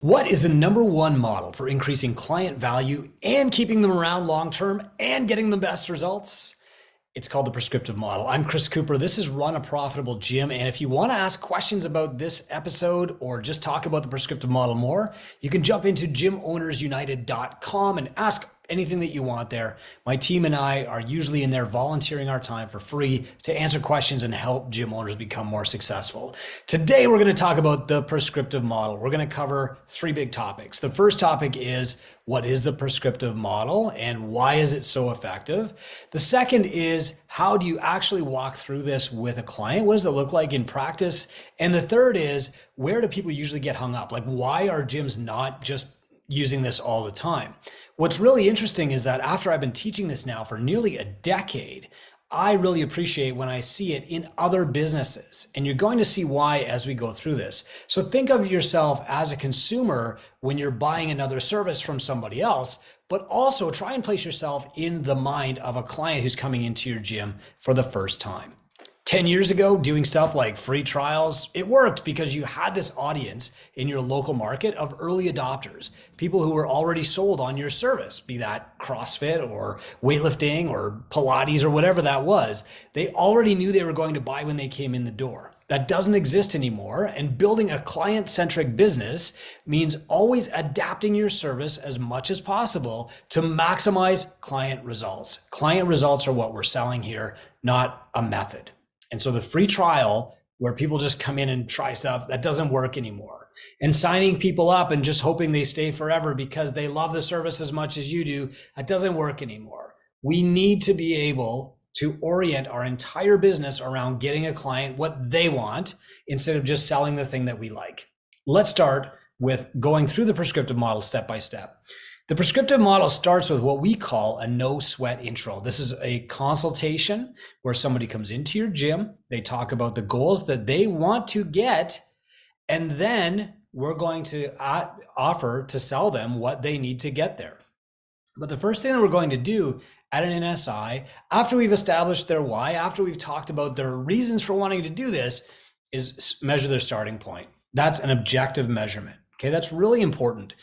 What is the number one model for increasing client value and keeping them around long term and getting the best results? It's called the prescriptive model. I'm Chris Cooper. This is Run a Profitable Gym. And if you want to ask questions about this episode or just talk about the prescriptive model more, you can jump into gymownersunited.com and ask anything that you want there. My team and I are usually in there volunteering our time for free to answer questions and help gym owners become more successful. Today, we're going to talk about the prescriptive model. We're going to cover three big topics. The first topic is, what is the prescriptive model and why is it so effective? The second is, how do you actually walk through this with a client? What does it look like in practice? And the third is, where do people usually get hung up? Like, why are gyms not just using this all the time? What's really interesting is that after I've been teaching this now for nearly a decade, I really appreciate when I see it in other businesses. And you're going to see why as we go through this. So think of yourself as a consumer when you're buying another service from somebody else, but also try and place yourself in the mind of a client who's coming into your gym for the first time. 10 years ago, doing stuff like free trials, it worked because you had this audience in your local market of early adopters, people who were already sold on your service, be that CrossFit or weightlifting or Pilates or whatever that was. They already knew they were going to buy when they came in the door. That doesn't exist anymore, and building a client-centric business means always adapting your service as much as possible to maximize client results. Client results are what we're selling here, not a method. And so the free trial where people just come in and try stuff, that doesn't work anymore. And signing people up and just hoping they stay forever because they love the service as much as you do, that doesn't work anymore. We need to be able to orient our entire business around getting a client what they want instead of just selling the thing that we like. Let's start with going through the prescriptive model step by step. The prescriptive model starts with what we call a no sweat intro. This is a consultation where somebody comes into your gym, they talk about the goals that they want to get, and then we're going to offer to sell them what they need to get there. But the first thing that we're going to do at an NSI, after we've established their why, after we've talked about their reasons for wanting to do this, is measure their starting point. That's an objective measurement. Okay, that's really important.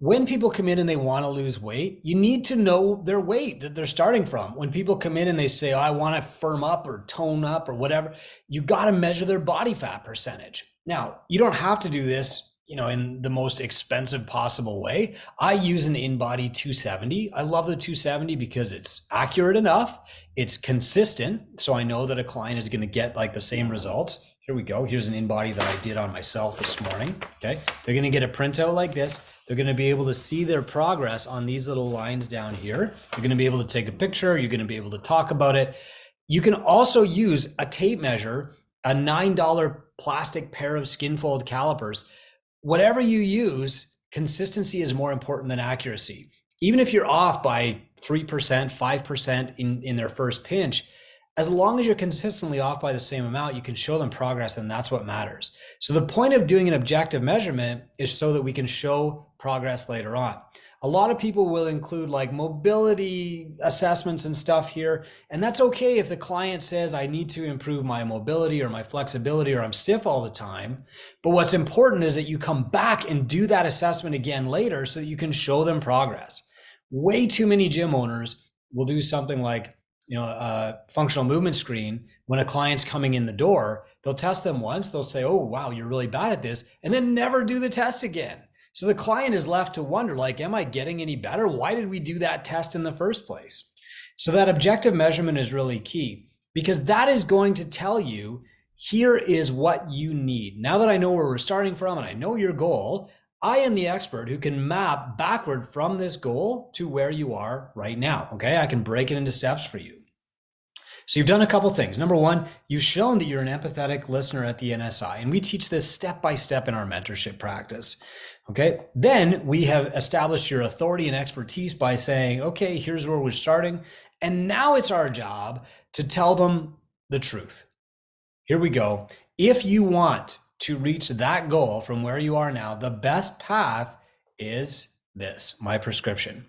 When people come in and they want to lose weight, you need to know their weight that they're starting from. When people come in and they say, oh, I want to firm up or tone up or whatever, you got to measure their body fat percentage. Now, you don't have to do this, in the most expensive possible way. I use an InBody 270. I love the 270 because it's accurate enough. It's consistent. So I know that a client is going to get like the same results. Here we go. Here's an InBody that I did on myself this morning. Okay. They're going to get a printout like this. They're going to be able to see their progress on these little lines down here. You're going to be able to take a picture. You're going to be able to talk about it. You can also use a tape measure, a $9 plastic pair of skin fold calipers. Whatever you use, consistency is more important than accuracy. Even if you're off by 3%, 5% in their first pinch, as long as you're consistently off by the same amount, you can show them progress, and that's what matters. So the point of doing an objective measurement is so that we can show progress later on. A lot of people will include like mobility assessments and stuff here, and that's okay if the client says, I need to improve my mobility or my flexibility or I'm stiff all the time. But what's important is that you come back and do that assessment again later so that you can show them progress. Way too many gym owners will do something like, a functional movement screen. When a client's coming in the door, they'll test them once. They'll say, oh, wow, you're really bad at this, and then never do the test again. So the client is left to wonder, like, am I getting any better? Why did we do that test in the first place? So that objective measurement is really key because that is going to tell you, here is what you need. Now that I know where we're starting from and I know your goal, I am the expert who can map backward from this goal to where you are right now. Okay, I can break it into steps for you. So you've done a couple things. Number one, you've shown that you're an empathetic listener at the NSI, and we teach this step by step in our mentorship practice. Okay, then we have established your authority and expertise by saying, okay, here's where we're starting. And now it's our job to tell them the truth. Here we go. If you want to reach that goal from where you are now, the best path is this, my prescription.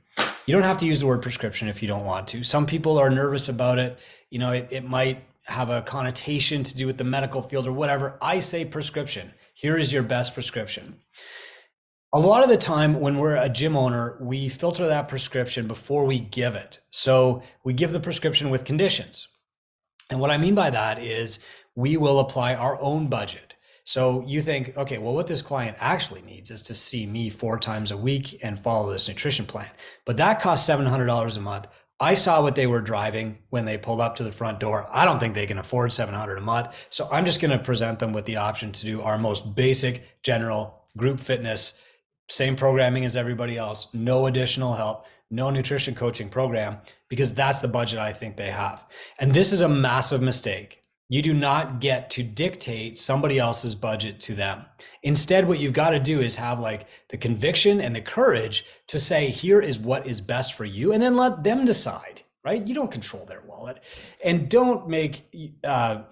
You don't have to use the word prescription if you don't want to. Some people are nervous about it. It might have a connotation to do with the medical field or whatever. I say prescription. Here is your best prescription. A lot of the time when we're a gym owner, we filter that prescription before we give it. So we give the prescription with conditions. And what I mean by that is we will apply our own budget. So you think, okay, well, what this client actually needs is to see me 4 times a week and follow this nutrition plan. But that costs $700 a month. I saw what they were driving when they pulled up to the front door. I don't think they can afford $700 a month. So I'm just going to present them with the option to do our most basic general group fitness, same programming as everybody else, no additional help, no nutrition coaching program, because that's the budget I think they have. And this is a massive mistake. You do not get to dictate somebody else's budget to them. Instead, what you've got to do is have like the conviction and the courage to say, here is what is best for you, and then let them decide, right? You don't control their wallet, and don't make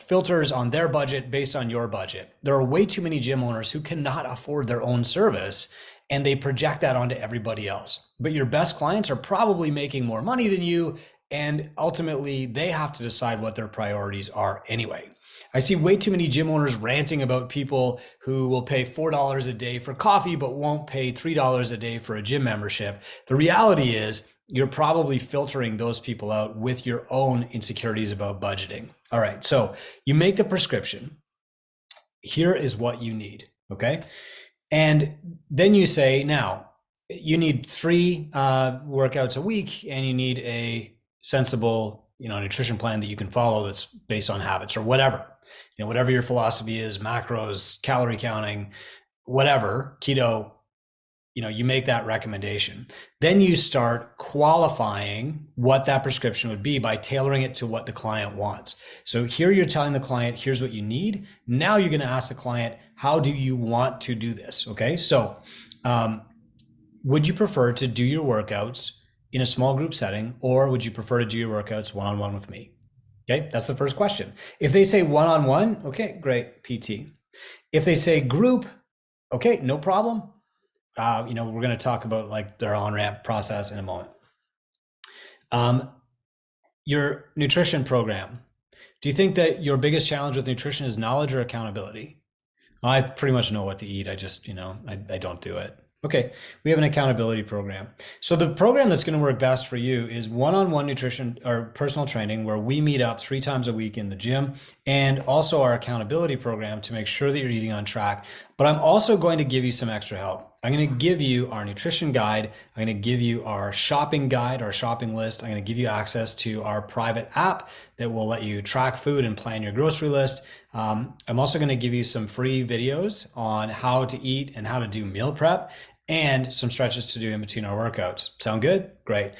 filters on their budget based on your budget. There are way too many gym owners who cannot afford their own service, and they project that onto everybody else. But your best clients are probably making more money than you, and ultimately they have to decide what their priorities are anyway. I see way too many gym owners ranting about people who will pay $4 a day for coffee but won't pay $3 a day for a gym membership. The reality is you're probably filtering those people out with your own insecurities about budgeting. All right, so you make the prescription. Here is what you need, okay? And then you say, now you need 3 workouts a week, and you need a sensible, nutrition plan that you can follow that's based on habits or whatever, whatever your philosophy is, macros, calorie counting, whatever, keto, you make that recommendation. Then you start qualifying what that prescription would be by tailoring it to what the client wants. So here you're telling the client, here's what you need. Now you're going to ask the client, how do you want to do this? Okay. So, would you prefer to do your workouts in a small group setting, or would you prefer to do your workouts one-on-one with me? Okay. That's the first question. If they say one-on-one, okay, great, PT. If they say group, okay, no problem. We're going to talk about like their on-ramp process in a moment. Your nutrition program. Do you think that your biggest challenge with nutrition is knowledge or accountability? I pretty much know what to eat. I just, I don't do it. Okay, we have an accountability program. So the program that's going to work best for you is one-on-one nutrition or personal training, where we meet up 3 times a week in the gym, and also our accountability program to make sure that you're eating on track. But I'm also going to give you some extra help. I'm going to give you our nutrition guide. I'm going to give you our shopping guide, our shopping list. I'm going to give you access to our private app that will let you track food and plan your grocery list. I'm also going to give you some free videos on how to eat and how to do meal prep, and some stretches to do in between our workouts. Sound good? Great.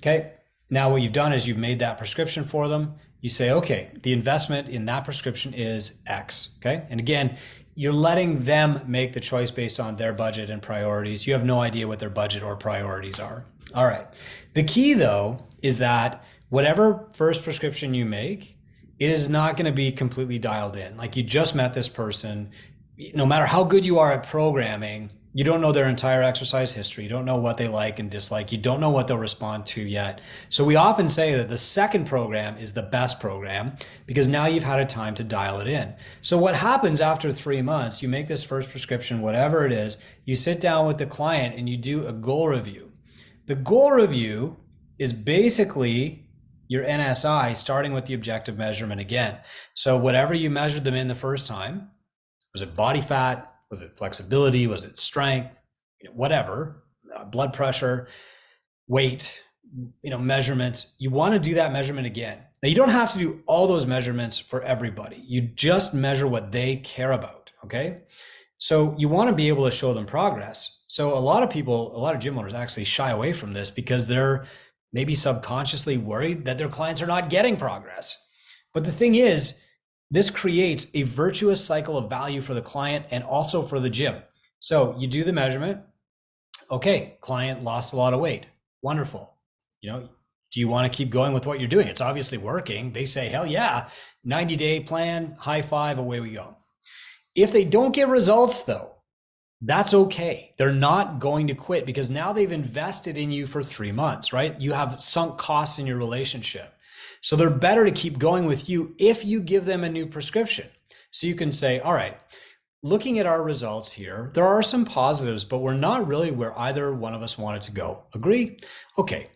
Okay. Now what you've done is you've made that prescription for them. You say, okay, the investment in that prescription is X. Okay. And again, you're letting them make the choice based on their budget and priorities. You have no idea what their budget or priorities are. All right. The key though is that whatever first prescription you make, it is not going to be completely dialed in. Like, you just met this person. No matter how good you are at programming, you don't know their entire exercise history. You don't know what they like and dislike. You don't know what they'll respond to yet. So we often say that the second program is the best program, because now you've had a time to dial it in. So what happens after 3 months, you make this first prescription, whatever it is, you sit down with the client and you do a goal review. The goal review is basically your NSI, starting with the objective measurement again. So whatever you measured them in the first time, was it body fat? Was it flexibility? Was it strength? Whatever, blood pressure, weight, measurements. You want to do that measurement again. Now, you don't have to do all those measurements for everybody. You just measure what they care about, okay? So you want to be able to show them progress. So a lot of gym owners actually shy away from this because they're maybe subconsciously worried that their clients are not getting progress. But the thing is, this creates a virtuous cycle of value for the client and also for the gym. So you do the measurement. Okay, client lost a lot of weight. Wonderful. Do you want to keep going with what you're doing? It's obviously working. They say, hell yeah, 90-day plan, high five, away we go. If they don't get results though, that's okay. They're not going to quit, because now they've invested in you for 3 months, right? You have sunk costs in your relationship. So they're better to keep going with you if you give them a new prescription. So you can say, all right, looking at our results here, there are some positives, but we're not really where either one of us wanted to go. Agree? Okay.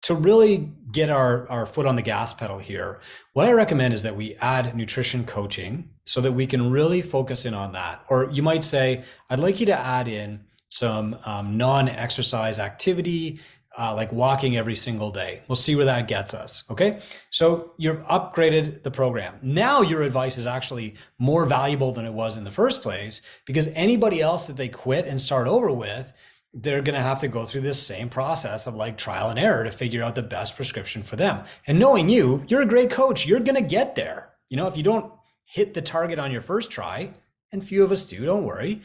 To really get our foot on the gas pedal here, what I recommend is that we add nutrition coaching so that we can really focus in on that. Or you might say, I'd like you to add in some non-exercise activity, like walking every single day. We'll see where that gets us. Okay. So you've upgraded the program. Now your advice is actually more valuable than it was in the first place, because anybody else that they quit and start over with, they're going to have to go through this same process of like trial and error to figure out the best prescription for them. And knowing you, you're a great coach. You're going to get there. You know, if you don't hit the target on your first try, and few of us do, don't worry,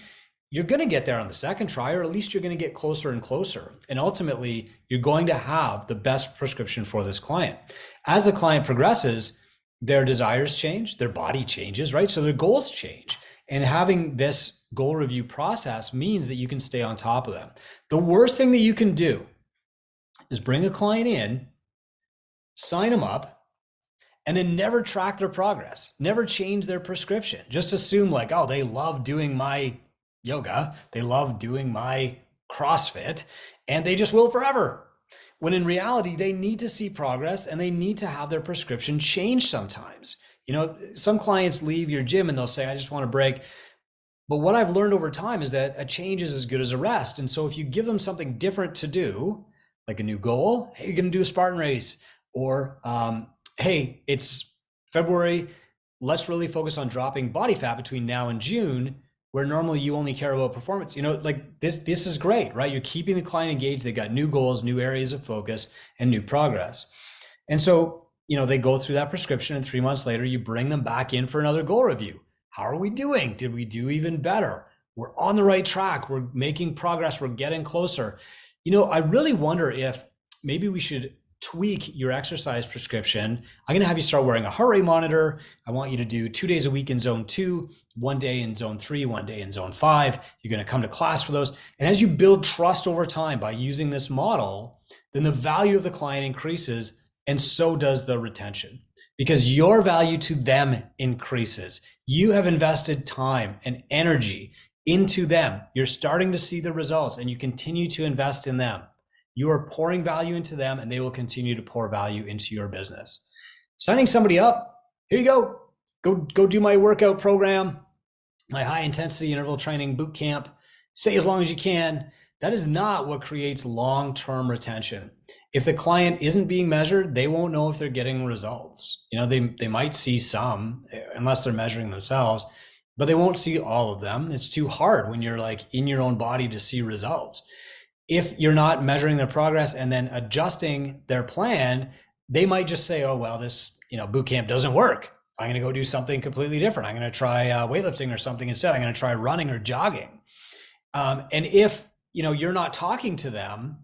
you're going to get there on the second try, or at least you're going to get closer and closer. And ultimately, you're going to have the best prescription for this client. As the client progresses, their desires change, their body changes, right? So their goals change. And having this goal review process means that you can stay on top of them. The worst thing that you can do is bring a client in, sign them up, and then never track their progress, never change their prescription. Just assume like, oh, they love doing my yoga, they love doing my CrossFit, and they just will forever. When in reality, they need to see progress and they need to have their prescription change sometimes. You know, some clients leave your gym and they'll say, I just want a break. But what I've learned over time is that a change is as good as a rest. And so if you give them something different to do, like a new goal, hey, you're going to do a Spartan race, or hey, it's February, let's really focus on dropping body fat between now and June, where normally you only care about performance. You know, like this is great, right? You're keeping the client engaged. They got new goals, new areas of focus, and new progress. And so, you know, they go through that prescription, and 3 months later, you bring them back in for another goal review. How are we doing? Did we do even better? We're on the right track. We're making progress. We're getting closer. You know, I really wonder if maybe we should tweak your exercise prescription. I'm going to have you start wearing a heart rate monitor. I want you to do 2 days a week in zone 2, 1 day in zone 3, 1 day in zone 5. You're going to come to class for those. And as you build trust over time by using this model, then the value of the client increases, and so does the retention, because your value to them increases. You have invested time and energy into them. You're starting to see the results, and you continue to invest in them. You are pouring value into them, and they will continue to pour value into your business. Signing somebody up, here you go. Go do my workout program, my high intensity interval training boot camp. Stay as long as you can. That is not what creates long-term retention. If the client isn't being measured, they won't know if they're getting results. You know, they might see some, unless they're measuring themselves, but they won't see all of them. It's too hard when you're like in your own body to see results. If you're not measuring their progress and then adjusting their plan, they might just say, oh, well, this, you know, boot camp doesn't work. I'm going to go do something completely different. I'm going to try weightlifting or something instead. I'm going to try running or jogging. And if, you know, you're not talking to them,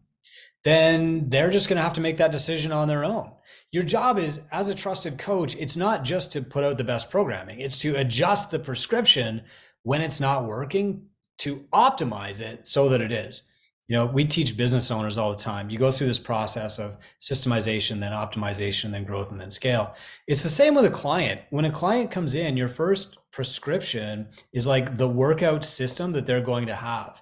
then they're just going to have to make that decision on their own. Your job is, as a trusted coach, it's not just to put out the best programming. It's to adjust the prescription when it's not working, to optimize it so that it is. You know, we teach business owners all the time. You go through this process of systemization, then optimization, then growth, and then scale. It's the same with a client. When a client comes in, your first prescription is like the workout system that they're going to have,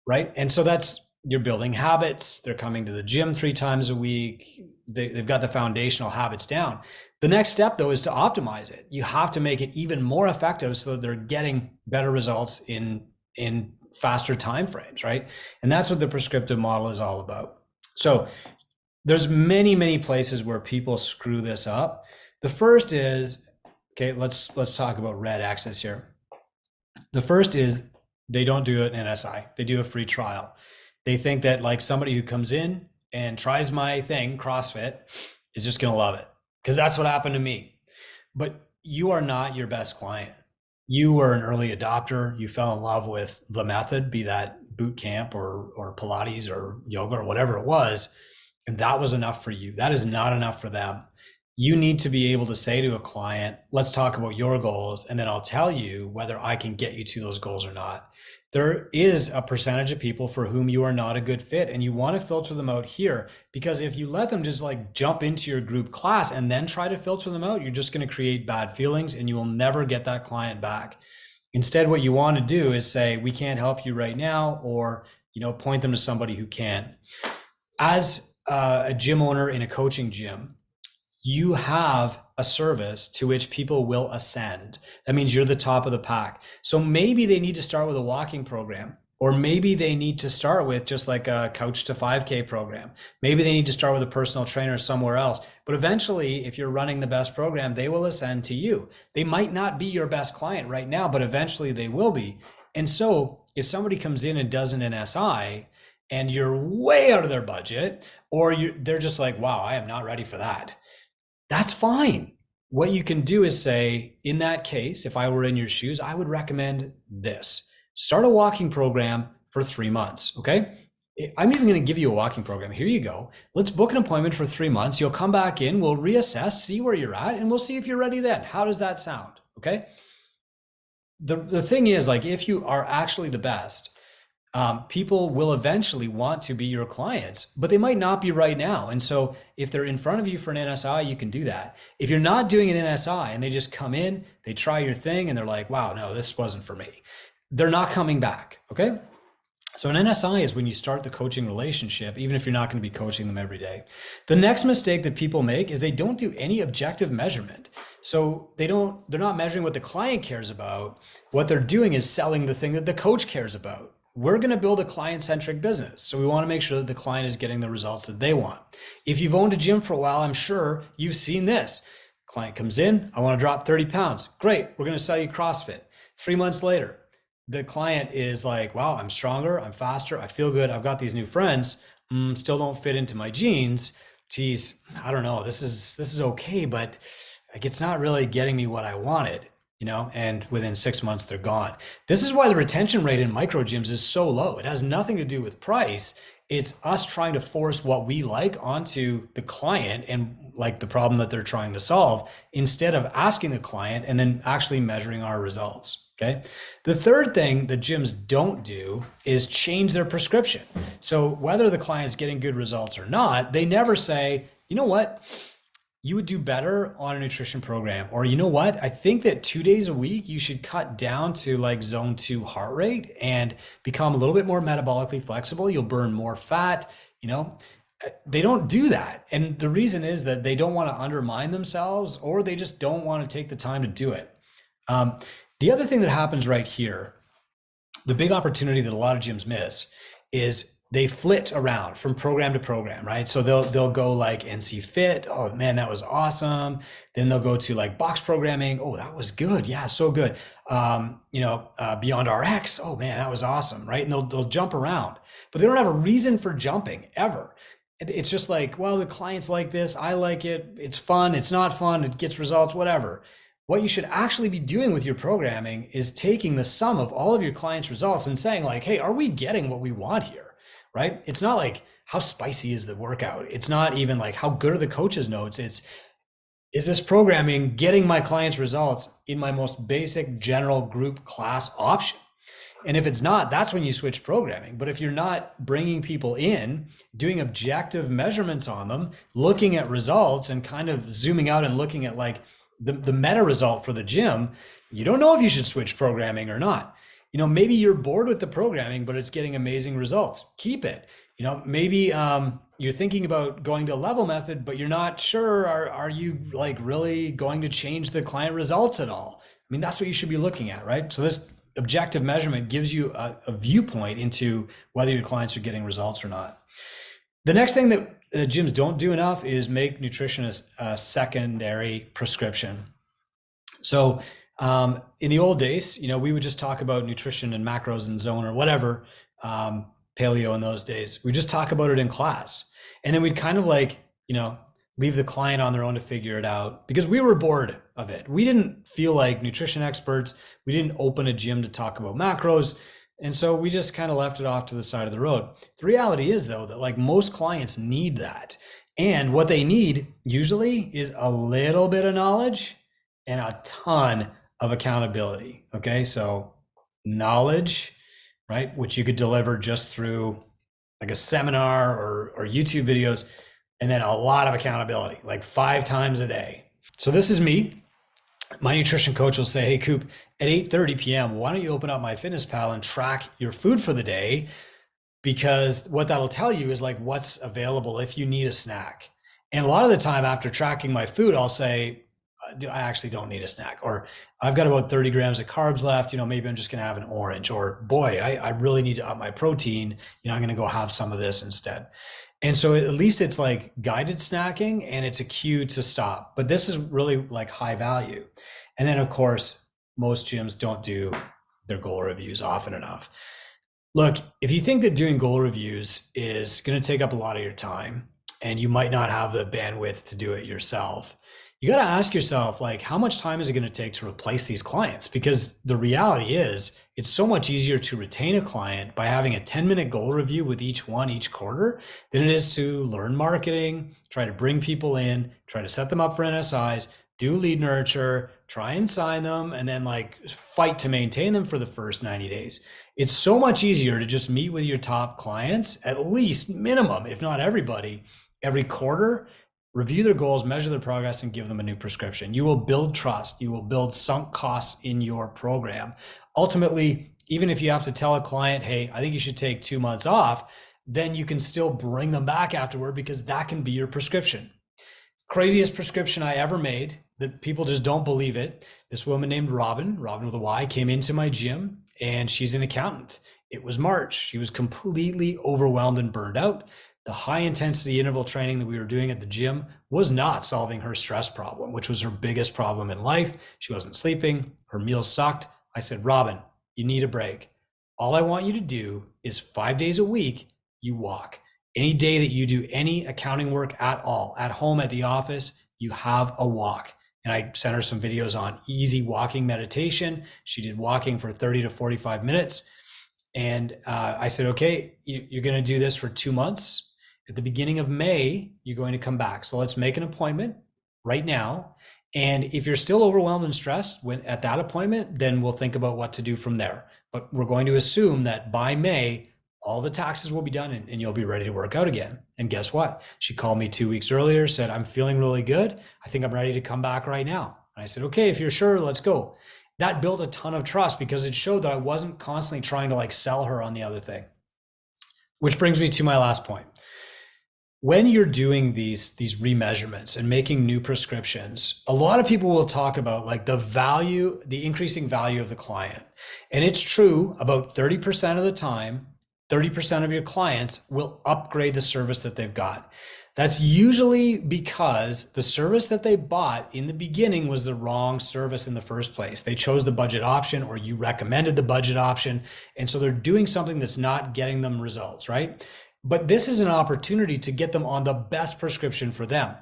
right? And so that's, you're building habits. They're coming to the gym 3 times a week. They've got the foundational habits down. The next step, though, is to optimize it. You have to make it even more effective so that they're getting better results in faster timeframes, right? And that's what the prescriptive model is all about. So there's many places where people screw this up. The first is, okay, let's talk about red X's here. The first is they don't do an NSI. They do a free trial. They think that like somebody who comes in and tries my thing, CrossFit, is just going to love it, because that's what happened to me. But you are not your best client. You were an early adopter. You fell in love with the method, be that boot camp or Pilates or yoga or whatever it was. And that was enough for you. That is not enough for them. You need to be able to say to a client, let's talk about your goals, and then I'll tell you whether I can get you to those goals or not. There is a percentage of people for whom you are not a good fit, and you want to filter them out here, because if you let them just like jump into your group class and then try to filter them out, you're just going to create bad feelings and you will never get that client back. Instead, what you want to do is say, we can't help you right now, or, point them to somebody who can. As a gym owner in a coaching gym, you have a service to which people will ascend. That means you're the top of the pack. So maybe they need to start with a walking program, or maybe they need to start with just like a Couch to 5K program. Maybe they need to start with a personal trainer somewhere else. But eventually, if you're running the best program, they will ascend to you. They might not be your best client right now, but eventually they will be. And so if somebody comes in and does an NSI and you're way out of their budget, or they're just like, wow, I am not ready for that, that's fine. What you can do is say, in that case, if I were in your shoes, I would recommend this. Start a walking program for 3 months, okay? I'm even going to give you a walking program. Here you go. Let's book an appointment for 3 months. You'll come back in, we'll reassess, see where you're at, and we'll see if you're ready then. How does that sound, okay? The thing is, like, if you are actually the best, people will eventually want to be your clients, but they might not be right now. And so if they're in front of you for an NSI, you can do that. If you're not doing an NSI and they just come in, they try your thing and they're like, wow, no, this wasn't for me, they're not coming back, okay? So an NSI is when you start the coaching relationship, even if you're not going to be coaching them every day. The next mistake that people make is they don't do any objective measurement. So they're not measuring what the client cares about. What they're doing is selling the thing that the coach cares about. We're going to build a client-centric business. So we want to make sure that the client is getting the results that they want. If you've owned a gym for a while, I'm sure you've seen this. Client comes in, I want to drop 30 pounds. Great, we're going to sell you CrossFit. 3 months later, the client is like, wow, I'm stronger, I'm faster, I feel good, I've got these new friends, still don't fit into my jeans. Geez, I don't know, this is okay, but like, it's not really getting me what I wanted. And within 6 months, they're gone. This is why the retention rate in micro gyms is so low. It has nothing to do with price. It's us trying to force what we like onto the client and like the problem that they're trying to solve, instead of asking the client and then actually measuring our results. Okay. The third thing that gyms don't do is change their prescription. So whether the client's getting good results or not, they never say, you know what? You would do better on a nutrition program, or you know what, I think that 2 days a week you should cut down to like zone 2 heart rate and become a little bit more metabolically flexible. You'll burn more fat. They don't do that, and the reason is that they don't want to undermine themselves, or they just don't want to take the time to do it. The other thing that happens right here, the big opportunity that a lot of gyms miss, is they flit around from program to program, right? So they'll go like NC Fit. Oh man, that was awesome. Then they'll go to like box programming. Oh, that was good. Yeah, so good. Beyond RX. Oh man, that was awesome, right? And they'll jump around, but they don't have a reason for jumping ever. It's just like, well, the client's like this. I like it. It's fun. It's not fun. It gets results, whatever. What you should actually be doing with your programming is taking the sum of all of your clients' results and saying like, hey, are we getting what we want here? Right? It's not like how spicy is the workout. It's not even like how good are the coach's notes. Is this programming getting my clients results in my most basic general group class option? And if it's not, that's when you switch programming. But if you're not bringing people in, doing objective measurements on them, looking at results and kind of zooming out and looking at like the meta result for the gym, you don't know if you should switch programming or not. Maybe you're bored with the programming, but it's getting amazing results. Keep it. Maybe you're thinking about going to a level method, but you're not sure. Are you like really going to change the client results at all? I mean, that's what you should be looking at, right? So this objective measurement gives you a viewpoint into whether your clients are getting results or not. The next thing that gyms don't do enough is make nutrition a secondary prescription. So in the old days, we would just talk about nutrition and macros and zone or whatever, paleo in those days. We just talk about it in class. And then we'd kind of like, leave the client on their own to figure it out, because we were bored of it. We didn't feel like nutrition experts. We didn't open a gym to talk about macros. And so we just kind of left it off to the side of the road. The reality is though, that like most clients need that. And what they need usually is a little bit of knowledge and a ton of accountability. Okay. So knowledge, right, which you could deliver just through like a seminar or YouTube videos, and then a lot of accountability, like 5 times a day. So this is me. My nutrition coach will say, hey, Coop, at 8:30 p.m., why don't you open up MyFitnessPal and track your food for the day? Because what that'll tell you is like what's available if you need a snack. And a lot of the time after tracking my food, I'll say, I actually don't need a snack, or I've got about 30 grams of carbs left. Maybe I'm just going to have an orange, or boy, I really need to up my protein. I'm going to go have some of this instead. And so at least it's like guided snacking and it's a cue to stop. But this is really like high value. And then of course, most gyms don't do their goal reviews often enough. Look, if you think that doing goal reviews is going to take up a lot of your time and you might not have the bandwidth to do it yourself, you got to ask yourself, like, how much time is it going to take to replace these clients? Because the reality is it's so much easier to retain a client by having a 10-minute goal review with each quarter than it is to learn marketing, try to bring people in, try to set them up for NSIs, do lead nurture, try and sign them, and then like fight to maintain them for the first 90 days. It's so much easier to just meet with your top clients, at least minimum, if not everybody, every quarter, review their goals, measure their progress, and give them a new prescription. You will build trust. You will build sunk costs in your program. Ultimately, even if you have to tell a client, hey, I think you should take 2 months off, then you can still bring them back afterward because that can be your prescription. Craziest prescription I ever made that people just don't believe it. This woman named Robin with a Y, came into my gym and she's an accountant. It was March. She was completely overwhelmed and burned out. The high intensity interval training that we were doing at the gym was not solving her stress problem, which was her biggest problem in life. She wasn't sleeping. Her meals sucked. I said, Robin, you need a break. All I want you to do is 5 days a week, you walk. Any day that you do any accounting work at all, at home, at the office, you have a walk. And I sent her some videos on easy walking meditation. She did walking for 30 to 45 minutes. And I said, okay, you're going to do this for 2 months. At the beginning of May, you're going to come back. So let's make an appointment right now. And if you're still overwhelmed and stressed at that appointment, then we'll think about what to do from there. But we're going to assume that by May, all the taxes will be done and you'll be ready to work out again. And guess what? She called me 2 weeks earlier, said, I'm feeling really good. I think I'm ready to come back right now. And I said, okay, if you're sure, let's go. That built a ton of trust because it showed that I wasn't constantly trying to like sell her on the other thing. Which brings me to my last point. When you're doing these remeasurements and making new prescriptions, a lot of people will talk about like the increasing value of the client. And it's true, about 30% of the time, 30% of your clients will upgrade the service that they've got. That's usually because the service that they bought in the beginning was the wrong service in the first place. They chose the budget option or you recommended the budget option. And so they're doing something that's not getting them results, right? But this is an opportunity to get them on the best prescription for them.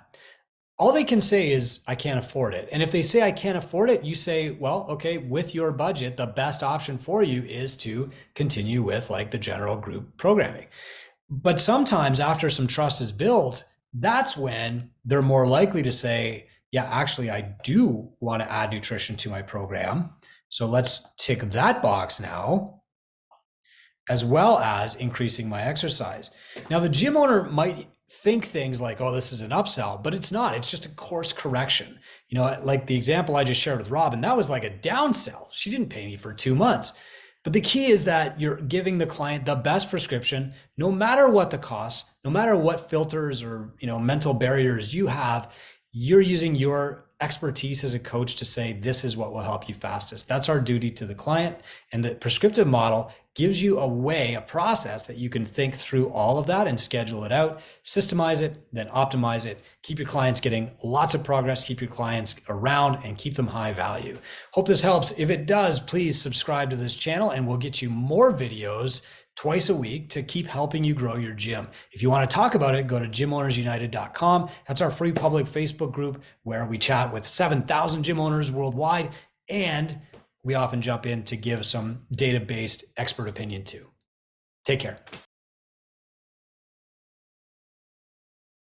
All they can say is, I can't afford it. And if they say, I can't afford it, you say, well, okay, with your budget, the best option for you is to continue with like the general group programming. But sometimes after some trust is built, that's when they're more likely to say, yeah, actually, I do want to add nutrition to my program. So let's tick that box now, as well as increasing my exercise. Now, the gym owner might think things like, oh, this is an upsell, but it's not. It's just a course correction. Like the example I just shared with Robin, that was like a downsell. She didn't pay me for 2 months. But the key is that you're giving the client the best prescription, no matter what the cost, no matter what filters or mental barriers you have. You're using your expertise as a coach to say, this is what will help you fastest. That's our duty to the client. And the prescriptive model gives you a process that you can think through all of that and schedule it out, systemize it, then optimize it, keep your clients getting lots of progress, keep your clients around, and keep them high value. Hope this helps. If it does, please subscribe to this channel and we'll get you more videos twice a week to keep helping you grow your gym. If you want to talk about it, go to gymownersunited.com. That's our free public Facebook group where we chat with 7,000 gym owners worldwide, and we often jump in to give some data-based expert opinion too. Take care.